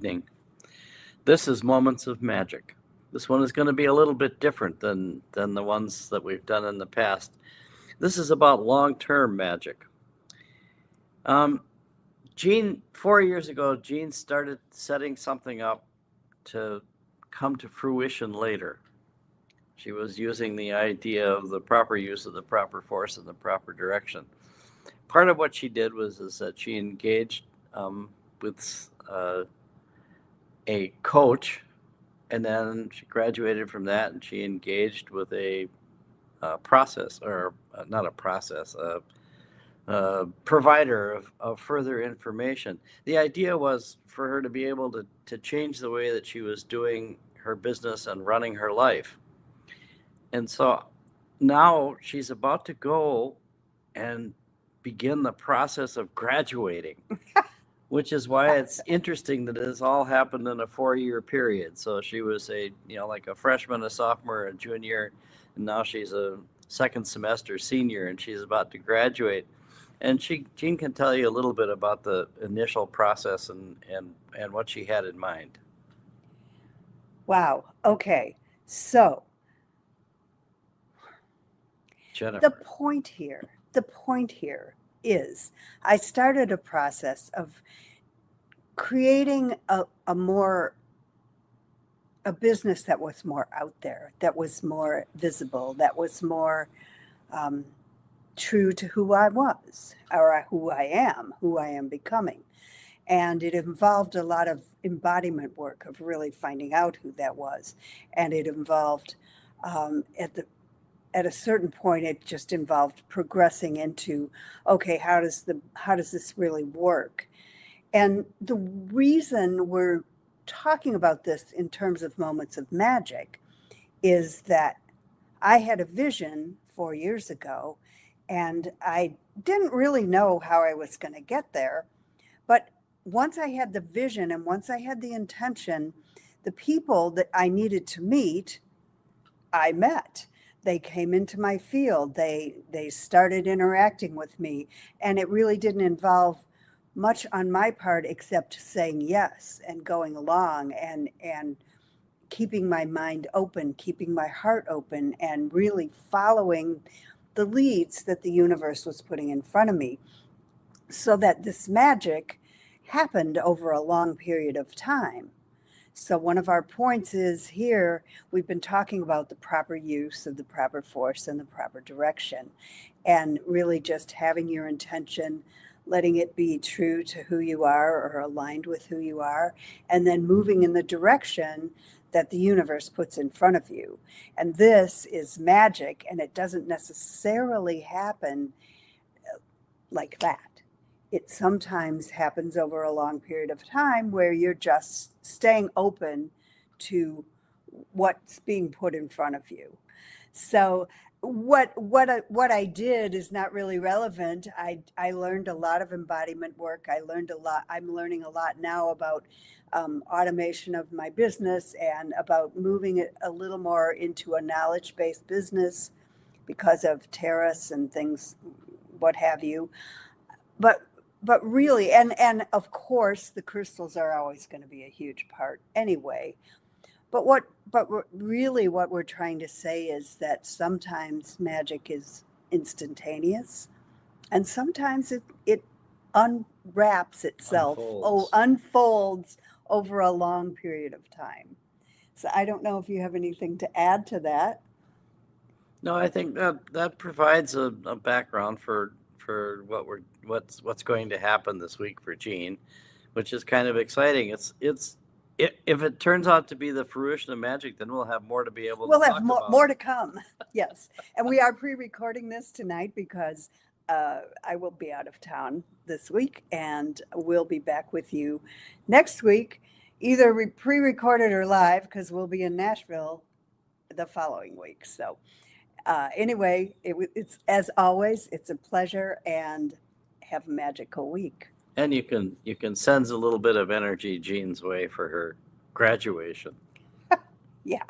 evening. This is Moments of Magic. This one is going to be a little bit different than the ones that we've done in the past. This is about long-term magic. Jean, 4 years ago, Jean started setting something up to come to fruition later. She was using the idea of the proper use of the proper force in the proper direction. Part of what she did is that she engaged with a coach, and then she graduated from that, and she engaged with a process, or not a process, a provider of further information. The idea was for her to be able to change the way that she was doing her business and running her life. And so now she's about to go and begin the process of graduating, which is why it's interesting that this all happened in a 4-year period. So she was like a freshman, a sophomore, a junior, and now she's a second semester senior, and she's about to graduate. And Jean can tell you a little bit about the initial process and what she had in mind. Wow. Okay. So Jennifer. the point here is I started a process of creating a business that was more out there, that was more visible, that was more true to who I was, or who I am becoming. And it involved a lot of embodiment work of really finding out who that was. And it involved, at a certain point, it just involved progressing into, okay, how does this really work? And the reason we're talking about this in terms of moments of magic is that I had a vision 4 years ago, and I didn't really know how I was going to get there. But once I had the vision and once I had the intention, the people that I needed to meet, I met. They came into my field. They started interacting with me, and it really didn't involve much on my part except saying yes and going along and keeping my mind open, keeping my heart open, and really following the leads that the universe was putting in front of me, so that this magic happened over a long period of time. So one of our points is here, we've been talking about the proper use of the proper force and the proper direction, and really just having your intention, letting it be true to who you are or aligned with who you are, and then moving in the direction that the universe puts in front of you. And this is magic, and it doesn't necessarily happen like that. It sometimes happens over a long period of time where you're just staying open to what's being put in front of you. So what I did is not really relevant. I learned a lot of embodiment work. I learned a lot. I'm learning a lot now about automation of my business and about moving it a little more into a knowledge-based business because of tariffs and things, what have you. But really, and of course, the crystals are always going to be a huge part anyway. But what we're trying to say is that sometimes magic is instantaneous, and sometimes it unwraps itself, unfolds over a long period of time. So I don't know if you have anything to add to that. No, I think that provides a background for what's going to happen this week for Jean, which is kind of exciting. If it turns out to be the fruition of magic, then we'll have more to be able to talk about. We'll have more to come. Yes. And we are pre-recording this tonight because I will be out of town this week, and we'll be back with you next week, either pre-recorded or live, because we'll be in Nashville the following week. So anyway, it's, as always, it's a pleasure, and have a magical week. And you can send a little bit of energy Jean's way for her graduation. Yeah.